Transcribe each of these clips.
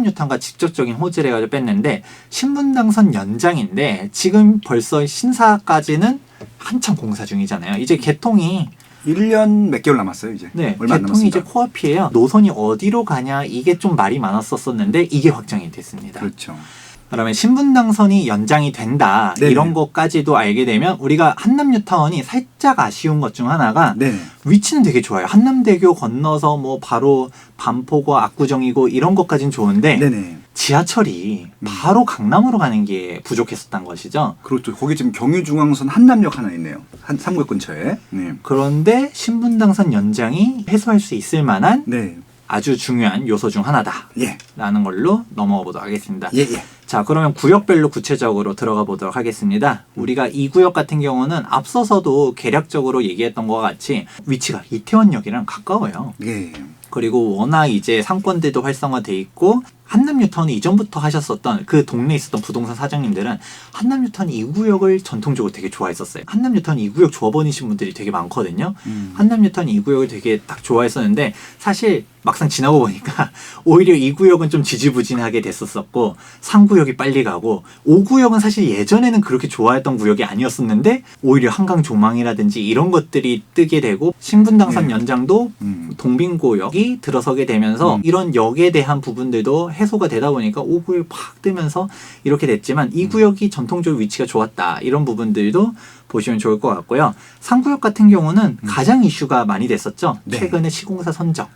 한남뉴타운과 직접적인 호재를 해가지고 뺐는데 신분당선 연장인데 지금 벌써 신사까지는 한참 공사 중이잖아요. 이제 개통이 1년 몇 개월 남았어요 이제. 네, 얼마 안 개통이 이제 남았습니다. 코앞이에요. 노선이 어디로 가냐 이게 좀 말이 많았었는데 이게 확정이 됐습니다. 그렇죠. 그러면 신분당선이 연장이 된다 네네. 이런 것까지도 알게 되면 우리가 한남뉴타운이 살짝 아쉬운 것 중 하나가 네. 위치는 되게 좋아요. 한남대교 건너서 뭐 바로 반포고 압구정이고 이런 것까지는 좋은데 네네. 지하철이 바로 강남으로 가는 게 부족했었던 것이죠. 그렇죠. 거기 지금 경유중앙선 한남역 하나 있네요. 한 3구역 근처에. 네. 그런데 신분당선 연장이 해소할 수 있을 만한 네. 아주 중요한 요소 중 하나다 예. 라는 걸로 넘어가 보도록 하겠습니다. 예. 예. 자, 그러면 구역별로 구체적으로 들어가 보도록 하겠습니다. 우리가 이 구역 같은 경우는 앞서서도 개략적으로 얘기했던 것과 같이 위치가 이태원역이랑 가까워요. 예. 그리고 워낙 이제 상권들도 활성화돼 있고 한남뉴타운이 이전부터 하셨었던 그 동네에 있었던 부동산 사장님들은 한남뉴타운 2구역을 전통적으로 되게 좋아했었어요. 한남뉴타운 2구역 조합원이신 분들이 되게 많거든요. 한남뉴타운 2구역을 되게 딱 좋아했었는데 사실 막상 지나고 보니까 오히려 2구역은 좀 지지부진하게 됐었었고 3구역이 빨리 가고 5구역은 사실 예전에는 그렇게 좋아했던 구역이 아니었었는데 오히려 한강조망이라든지 이런 것들이 뜨게 되고 신분당선 연장도 동빙고역이 들어서게 되면서 이런 역에 대한 부분들도 해소가 되다 보니까 5구역이 팍 뜨면서 이렇게 됐지만 2구역이 전통적으로 위치가 좋았다 이런 부분들도 보시면 좋을 것 같고요. 3구역 같은 경우는 가장 이슈가 많이 됐었죠. 네. 최근에 시공사 선정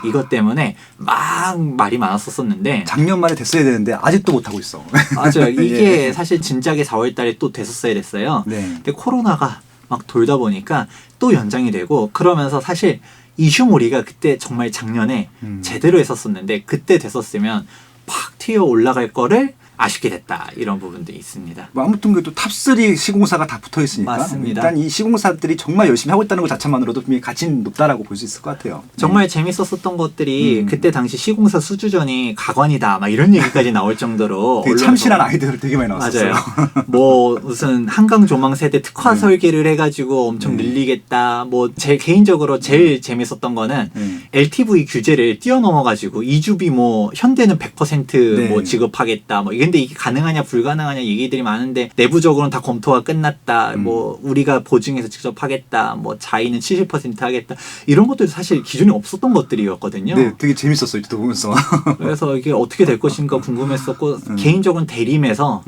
이것 때문에 막 말이 많았었는데 작년 말에 됐어야 되는데 아직도 못 하고 있어. 맞아요. 이게 예. 사실 진작에 4월 달에 또 됐었어야 됐어요. 네. 근데 코로나가 막 돌다 보니까 또 연장이 되고 그러면서 사실 이슈몰이가 그때 정말 작년에 제대로 했었었는데 그때 됐었으면 팍 튀어 올라갈 거를 아쉽게 됐다 이런 부분도 있습니다. 뭐 아무튼 그래도 탑3 시공사가 다 붙어 있으니까 맞습니다. 일단 이 시공사들이 정말 열심히 하고 있다는 것 자체만으로도 분명히 가치는 높다라고 볼 수 있을 것 같아요. 정말 재밌었었던 것들이 그때 당시 시공사 수주전이 가관이다 막 이런 얘기까지 나올 정도로 되게 언론에서 참신한 아이디어를 되게 많이 나왔었어요. 맞아요. 뭐 무슨 한강 조망 세대 특화 설계를 해가지고 엄청 늘리겠다. 뭐 제 개인적으로 제일 재밌었던 거는 LTV 규제를 뛰어넘어가지고 이주비 뭐 현대는 100% 뭐 지급하겠다. 뭐 근데 이게 가능하냐 불가능하냐 얘기들이 많은데 내부적으로는 다 검토가 끝났다. 뭐 우리가 보증해서 직접 하겠다. 뭐 자의는 70% 하겠다. 이런 것들도 사실 기존에 없었던 것들이었거든요. 네, 되게 재밌었어요. 또 보면서. 그래서 이게 어떻게 될 것인가 궁금했었고 개인적으로는 대림에서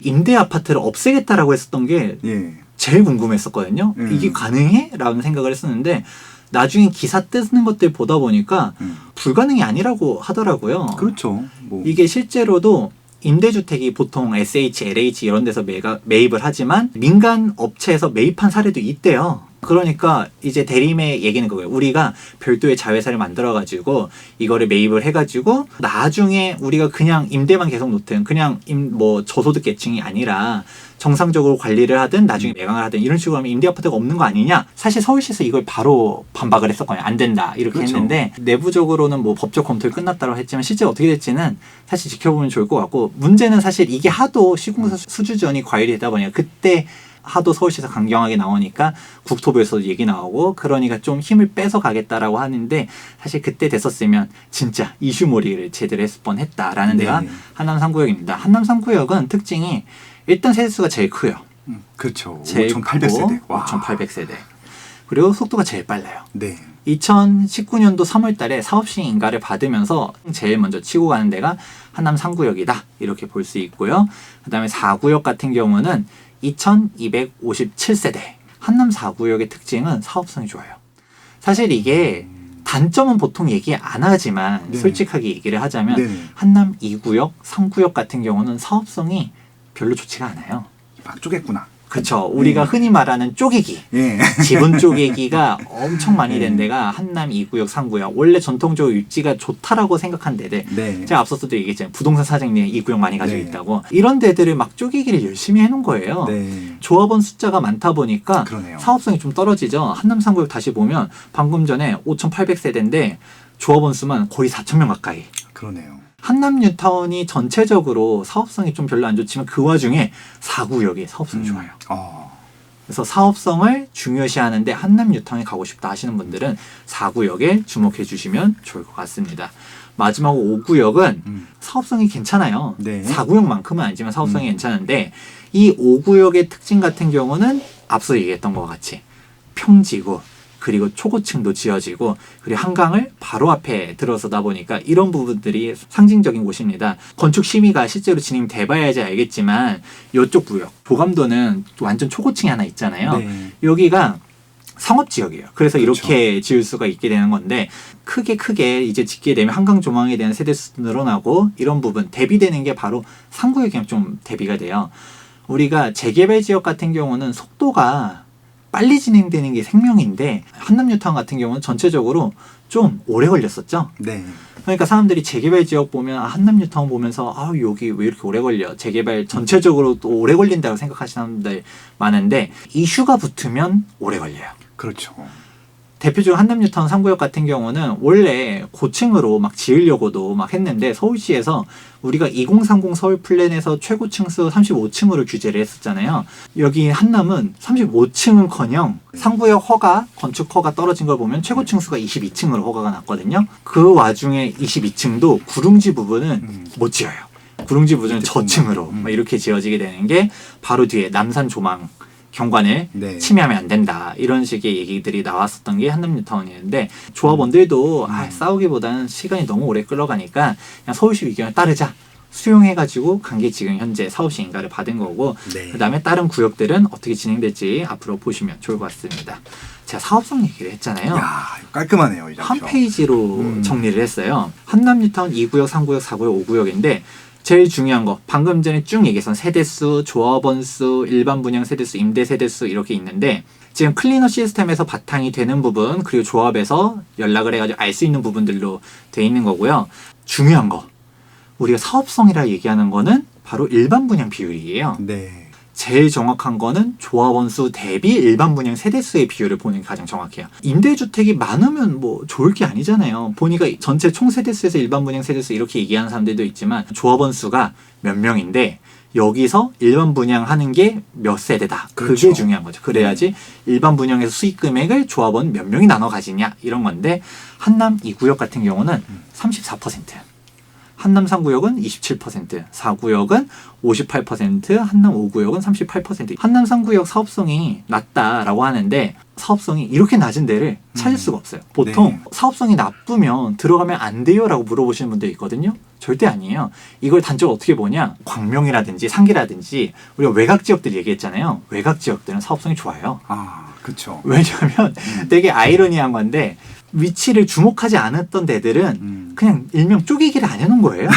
임대 아파트를 없애겠다라고 했었던 게 예. 제일 궁금했었거든요. 이게 가능해? 라는 생각을 했었는데 나중에 기사 뜨는 것들 보다 보니까 불가능이 아니라고 하더라고요. 그렇죠. 뭐. 이게 실제로도 임대주택이 보통 SH, LH 이런 데서 매입을 하지만 민간 업체에서 매입한 사례도 있대요. 그러니까 이제 대림의 얘기는 그거예요. 우리가 별도의 자회사를 만들어가지고 이거를 매입을 해가지고 나중에 우리가 그냥 임대만 계속 놓든 그냥 뭐 저소득 계층이 아니라 정상적으로 관리를 하든 나중에 매각을 하든 이런 식으로 하면 임대 아파트가 없는 거 아니냐. 사실 서울시에서 이걸 바로 반박을 했었거든요. 안 된다 이렇게 그렇죠. 했는데 내부적으로는 뭐 법적 검토를 끝났다고 했지만 실제 어떻게 될지는 사실 지켜보면 좋을 것 같고 문제는 사실 이게 하도 시공사 수주전이 과열이 되다 보니까 그때 하도 서울시에서 강경하게 나오니까 국토부에서도 얘기 나오고 그러니까 좀 힘을 빼서 가겠다라고 하는데 사실 그때 됐었으면 진짜 이슈몰이를 제대로 했을 뻔했다라는 데가 한남 3구역입니다. 한남 3구역은 특징이 일단 세대수가 제일 커요. 그렇죠. 제일 5,800세대. 크고 5,800세대. 그리고 속도가 제일 빨라요. 네. 2019년도 3월 달에 사업시행 인가를 받으면서 제일 먼저 치고 가는 데가 한남 3구역이다. 이렇게 볼 수 있고요. 그 다음에 4구역 같은 경우는 2257세대. 한남 4구역의 특징은 사업성이 좋아요. 사실 이게 단점은 보통 얘기 안 하지만 솔직하게 얘기를 하자면 한남 2구역, 3구역 같은 경우는 사업성이 별로 좋지가 않아요. 막 쪼갰구나. 그렇죠. 우리가 흔히 말하는 쪼개기. 예. 지분 쪼개기가 엄청 많이 된 데가 한남 2구역, 3구역. 원래 전통적으로 입지가 좋다라고 생각한 데들. 네. 제가 앞서서도 얘기했잖아요. 부동산 사장님 2구역 많이 가지고 네. 있다고. 이런 데들을 막 쪼개기를 열심히 해놓은 거예요. 네. 조합원 숫자가 많다 보니까 그러네요. 사업성이 좀 떨어지죠. 한남 3구역 다시 보면 방금 전에 5,800세대인데 조합원 수만 거의 4,000명 가까이. 그러네요. 한남뉴타운이 전체적으로 사업성이 좀 별로 안 좋지만 그 와중에 4구역이 사업성이 좋아요. 그래서 사업성을 중요시하는데 한남 뉴턴에 가고 싶다 하시는 분들은 4구역에 주목해 주시면 좋을 것 같습니다. 마지막으로 5구역은 사업성이 괜찮아요. 네. 4구역만큼은 아니지만 사업성이 괜찮은데 이 5구역의 특징 같은 경우는 앞서 얘기했던 것과 같이 평지고 그리고 초고층도 지어지고 그리고 한강을 바로 앞에 들어서다 보니까 이런 부분들이 상징적인 곳입니다. 건축 심의가 실제로 진행돼봐야지 알겠지만 이쪽 구역 조감도는 완전 초고층이 하나 있잖아요. 네. 여기가 상업지역이에요. 그래서 그렇죠. 이렇게 지을 수가 있게 되는 건데 크게 이제 짓게 되면 한강 조망에 대한 세대수도 늘어나고 이런 부분 대비되는 게 바로 상구역이랑 좀 대비가 돼요. 우리가 재개발 지역 같은 경우는 속도가 빨리 진행되는 게 생명인데 한남 뉴타운 같은 경우는 전체적으로 좀 오래 걸렸었죠. 네. 그러니까 사람들이 재개발 지역 보면 한남 뉴타운 보면서 여기 왜 이렇게 오래 걸려? 재개발 전체적으로 또 오래 걸린다고 생각하시는 사람들 많은데 이슈가 붙으면 오래 걸려요. 그렇죠. 대표적으로 한남 뉴타운 3구역 같은 경우는 원래 고층으로 막 지으려고도 막 했는데 서울시에서 우리가 2030 서울 플랜에서 최고층 수 35층으로 규제를 했었잖아요. 여기 한남은 35층은커녕 3구역 허가, 건축 허가 떨어진 걸 보면 최고층 수가 22층으로 허가가 났거든요. 그 와중에 22층도 구릉지 부분은 못 지어요. 구릉지 부분은 저층으로 이렇게 지어지게 되는 게 바로 뒤에 남산 조망 경관을 네. 침해하면 안 된다 이런 식의 얘기들이 나왔었던 게 한남 뉴타운이었는데 조합원들도 싸우기보다는 시간이 너무 오래 끌어가니까 그냥 서울시 의견을 따르자 수용해가지고 간 게 지금 현재 사업시 인가를 받은 거고 네. 그 다음에 다른 구역들은 어떻게 진행될지 앞으로 보시면 좋을 것 같습니다. 제가 사업성 얘기를 했잖아요. 야, 깔끔하네요. 이 한 장표. 페이지로 정리를 했어요. 한남 뉴타운 2구역, 3구역, 4구역, 5구역인데 제일 중요한 거 방금 전에 쭉 얘기했던 세대수, 조합원수, 일반 분양 세대수, 임대 세대수 이렇게 있는데 지금 클리너 시스템에서 바탕이 되는 부분 그리고 조합에서 연락을 해가지고 알 수 있는 부분들로 돼 있는 거고요. 중요한 거 우리가 사업성이라 얘기하는 거는 바로 일반 분양 비율이에요. 네. 제일 정확한 거는 조합원 수 대비 일반 분양 세대수의 비율을 보는 게 가장 정확해요. 임대주택이 많으면 뭐 좋을 게 아니잖아요. 보니까 전체 총 세대수에서 일반 분양 세대수 이렇게 얘기하는 사람들도 있지만 조합원 수가 몇 명인데 여기서 일반 분양하는 게 몇 세대다. 그게 그렇죠. 중요한 거죠. 그래야지 일반 분양에서 수익 금액을 조합원 몇 명이 나눠 가지냐 이런 건데 한남 2구역 같은 경우는 34%. 한남 3구역은 27%, 4구역은 58%, 한남 5구역은 38%. 한남 3구역 사업성이 낮다라고 하는데 사업성이 이렇게 낮은 데를 찾을 수가 없어요. 보통 네. 사업성이 나쁘면 들어가면 안 돼요라고 물어보시는 분들이 있거든요. 절대 아니에요. 이걸 단적으로 어떻게 보냐? 광명이라든지 상기라든지 우리가 외곽 지역들 얘기했잖아요. 외곽 지역들은 사업성이 좋아요. 아, 그렇죠. 왜냐하면 되게 아이러니한 건데 위치를 주목하지 않았던 데들은 그냥 일명 쪼개기를 안 해놓은 거예요.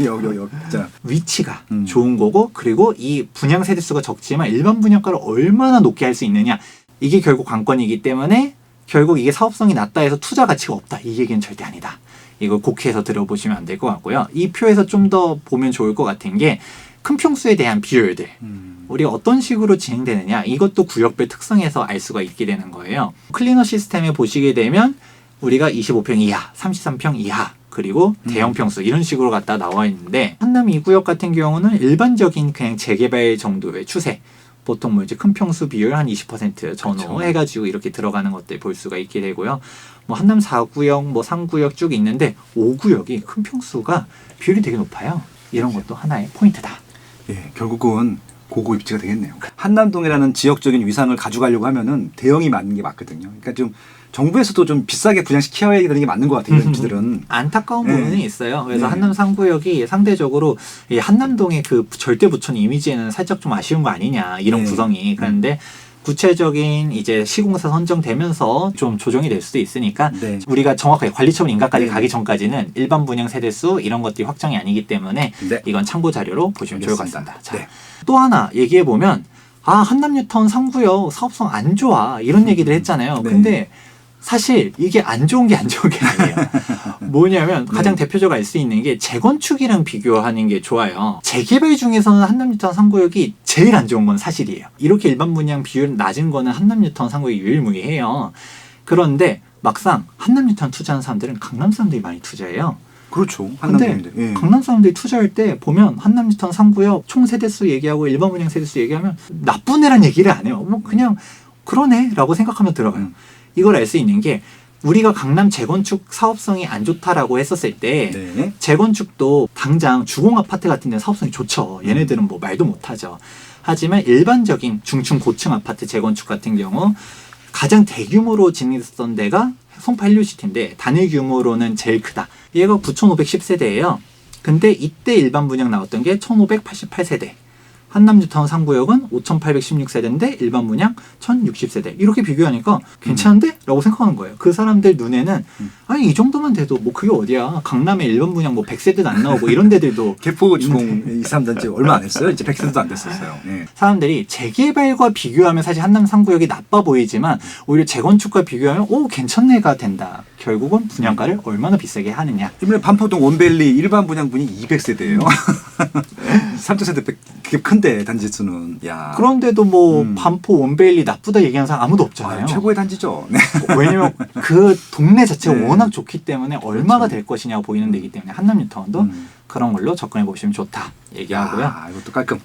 여기 진짜. 위치가 좋은 거고 그리고 이 분양 세대수가 적지만 일반 분양가를 얼마나 높게 할 수 있느냐 이게 결국 관건이기 때문에 결국 이게 사업성이 낮다 해서 투자 가치가 없다 이 얘기는 절대 아니다. 이걸 곡해서 들어보시면 안 될 것 같고요. 이 표에서 좀 더 보면 좋을 것 같은 게 큰 평수에 대한 비율들 우리가 어떤 식으로 진행되느냐 이것도 구역별 특성에서 알 수가 있게 되는 거예요. 클리너 시스템에 보시게 되면 우리가 25평 이하, 33평 이하 그리고 대형 평수 이런 식으로 갖다 나와 있는데 한남 2구역 같은 경우는 일반적인 그냥 재개발 정도의 추세 보통 뭐 이제 큰 평수 비율 한 20% 전후 그렇죠. 해가지고 이렇게 들어가는 것들 볼 수가 있게 되고요. 뭐 한남 4구역, 뭐 3구역 쭉 있는데 5구역이 큰 평수가 비율이 되게 높아요. 이런 것도 하나의 포인트다. 예, 결국은 고고 입지가 되겠네요. 한남동이라는 지역적인 위상을 가져가려고 하면은 대형이 맞는 게 맞거든요. 그러니까 좀 정부에서도 좀 비싸게 분양시켜야 되는 게 맞는 것 같아요. 이런 입지들은. 안타까운 네. 부분이 있어요. 그래서 네. 한남 3구역이 상대적으로 이 한남동의 그 절대 부촌 이미지에는 살짝 좀 아쉬운 거 아니냐 이런 네. 구성이 그런데 구체적인 이제 시공사 선정되면서 좀 조정이 될 수도 있으니까 네. 우리가 정확하게 관리처분 인가까지 네. 가기 전까지는 일반 분양 세대수 이런 것들이 확정이 아니기 때문에 네. 이건 참고 자료로 보시면 좋을 것 알겠습니다. 같습니다. 자, 네. 또 하나 얘기해 보면 한남 뉴타운 3구역 사업성 안 좋아 이런 얘기를 했잖아요. 네. 근데 사실 이게 안 좋은 게 안 좋은 게 아니에요. 뭐냐면 가장 대표적으로 알 수 있는 게 재건축이랑 비교하는 게 좋아요. 재개발 중에서는 한남 뉴타운 3구역이 제일 안 좋은 건 사실이에요. 이렇게 일반 분양 비율 낮은 거는 한남 뉴타운 3구역이 유일무이해요. 그런데 막상 한남 뉴타운 투자하는 사람들은 강남 사람들이 많이 투자해요. 그렇죠. 근데 한남동인데. 예. 강남 사람들이 투자할 때 보면 한남 뉴턴 3구역 총 세대수 얘기하고 일반 분양 세대수 얘기하면 나쁜 애란 얘기를 안 해요. 뭐 그냥 그러네라고 생각하면 들어가요. 이걸 알 수 있는 게 우리가 강남 재건축 사업성이 안 좋다라고 했었을 때 네. 재건축도 당장 주공 아파트 같은 데는 사업성이 좋죠. 얘네들은 뭐 말도 못하죠. 하지만 일반적인 중층 고층 아파트 재건축 같은 경우 가장 대규모로 진행됐던 데가 송파 헬류시티인데 단일 규모로는 제일 크다. 얘가 9,510세대예요. 근데 이때 일반 분양 나왔던 게 1,588세대. 한남 뉴타운 3구역은 5,816세대인데 일반 분양 1,060세대. 이렇게 비교하니까 괜찮은데? 라고 생각하는 거예요. 그 사람들 눈에는 아니 이 정도만 돼도 뭐 그게 어디야. 강남에 일반 분양 뭐 100세대도 안 나오고 이런 데들도 개포 주공 23단지 얼마 안 했어요. 이제 100세대도 안 됐었어요. 예. 사람들이 재개발과 비교하면 사실 한남 3구역이 나빠 보이지만 오히려 재건축과 비교하면 오 괜찮네가 된다. 결국은 분양가를 얼마나 비싸게 하느냐. 이번에 반포동 원밸리 일반 분양분이 200세대예요. 3,000세대 그게 큰데 단지 수는. 야. 그런데도 뭐 반포 원베일리 나쁘다 얘기하는 사람 아무도 없잖아요. 최고의 단지죠. 네. 왜냐면 그 동네 자체가 네. 워낙 좋기 때문에 얼마가 그렇죠. 될 것이냐고 보이는 데이기 때문에 한남 뉴타운도 그런 걸로 접근해 보시면 좋다 얘기하고요. 아, 이것도 깔끔.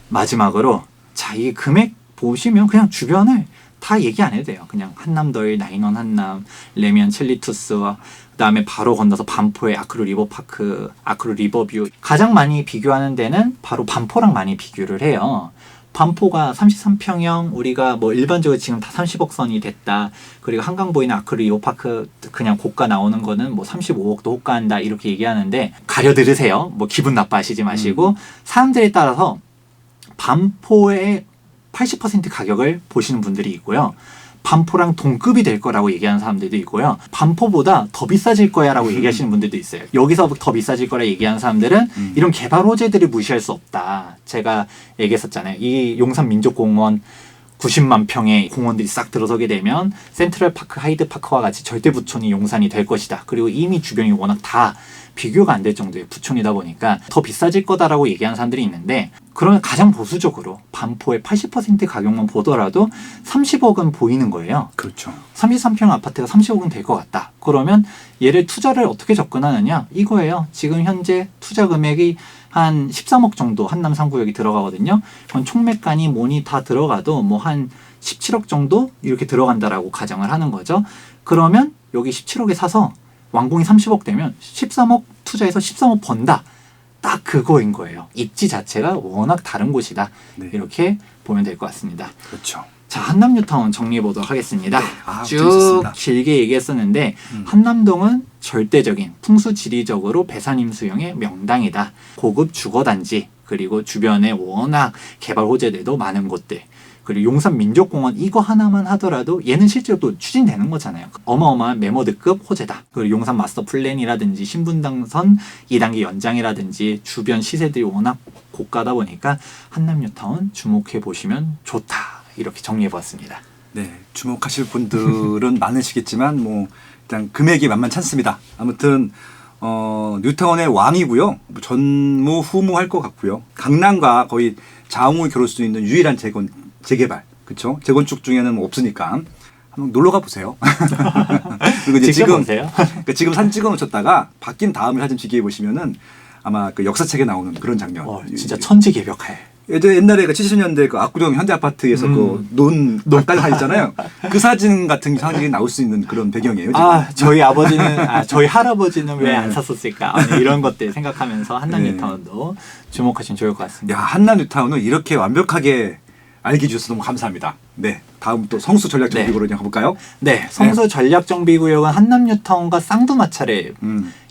마지막으로 자, 이 금액 보시면 그냥 주변을 다 얘기 안 해도 돼요. 그냥 한남더일, 나인원 한남, 레미안 첼리투스와 그다음에 바로 건너서 반포의 아크루 리버파크, 아크루 리버뷰. 가장 많이 비교하는 데는 바로 반포랑 많이 비교를 해요. 반포가 33평형 우리가 뭐 일반적으로 지금 다 30억 선이 됐다. 그리고 한강 보이는 아크루 리버파크 그냥 고가 나오는 거는 뭐 35억도 호가한다 이렇게 얘기하는데 가려 들으세요. 뭐 기분 나빠하시지 마시고 사람들에 따라서 반포의 80% 가격을 보시는 분들이 있고요. 반포랑 동급이 될 거라고 얘기하는 사람들도 있고요. 반포보다 더 비싸질 거야 라고 얘기하시는 분들도 있어요. 여기서 더 비싸질 거라 얘기하는 사람들은 이런 개발 호재들을 무시할 수 없다. 제가 얘기했었잖아요. 이 용산민족공원 90만 평의 공원들이 싹 들어서게 되면 센트럴파크, 하이드파크와 같이 절대 부촌이 용산이 될 것이다. 그리고 이미 주변이 워낙 다 비교가 안 될 정도의 부촌이다 보니까 더 비싸질 거다라고 얘기하는 사람들이 있는데 그러면 가장 보수적으로 반포의 80% 가격만 보더라도 30억은 보이는 거예요. 그렇죠. 33평 아파트가 30억은 될 것 같다. 그러면 얘를 투자를 어떻게 접근하느냐? 이거예요. 지금 현재 투자 금액이 한 13억 정도 한남 3구역이 들어가거든요. 그건 총매간이 뭐니 다 들어가도 뭐 한 17억 정도 이렇게 들어간다라고 가정을 하는 거죠. 그러면 여기 17억에 사서 완공이 30억 되면 13억 투자해서 13억 번다. 딱 그거인 거예요. 입지 자체가 워낙 다른 곳이다. 네. 이렇게 보면 될 것 같습니다. 그렇죠. 자, 한남 뉴타운 정리해 보도록 하겠습니다. 아, 쭉 재밌었습니다. 길게 얘기했었는데 한남동은 절대적인 풍수지리적으로 배산임수용의 명당이다. 고급 주거단지 그리고 주변에 워낙 개발 호재들도 많은 곳들 그리고 용산민족공원 이거 하나만 하더라도 얘는 실제로 또 추진되는 거잖아요. 어마어마한 메모드급 호재다. 그리고 용산 마스터 플랜이라든지 신분당선 2단계 연장이라든지 주변 시세들이 워낙 고가다 보니까 한남 뉴타운 주목해 보시면 좋다. 이렇게 정리해봤습니다. 네, 주목하실 분들은 많으시겠지만 뭐 일단 금액이 만만찮습니다. 아무튼 뉴타운의 왕이고요. 뭐 전무후무할 것 같고요. 강남과 거의 좌우물 겨룰 수 있는 유일한 재개발, 그렇죠? 재건축 중에는 뭐 없으니까 한번 놀러 가 보세요. 그리고 이제 직접 지금 보세요. 그러니까 지금 사진 찍어놓으셨다가 바뀐 다음을 사진 비교해 보시면은 아마 그 역사책에 나오는 그런 장면. 진짜 천지개벽할. 옛날에 그 70년대 그 압구정 현대아파트에서 그 논 바깥 있잖아요. 그 사진 같은 상징이 나올 수 있는 그런 배경이에요. 지금. 아, 저희 아버지는, 저희 할아버지는 왜 네. 안 샀었을까? 아니, 이런 것들 생각하면서 한남 네. 뉴타운도 주목하시면 좋을 것 같습니다. 야, 한남 뉴타운을 이렇게 완벽하게 알게 해주셔서 너무 감사합니다. 네, 다음 또 성수 전략 정비구로 그냥 가볼까요? 네, 성수 전략정비구역은 한남 뉴타운과 쌍두마차를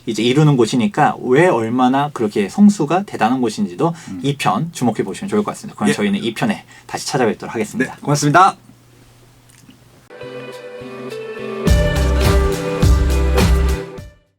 이제 이루는 곳이니까 왜 얼마나 그렇게 성수가 대단한 곳인지도 2편 주목해 보시면 좋을 것 같습니다. 그럼 예. 저희는 2편에 다시 찾아뵙도록 하겠습니다. 네, 고맙습니다.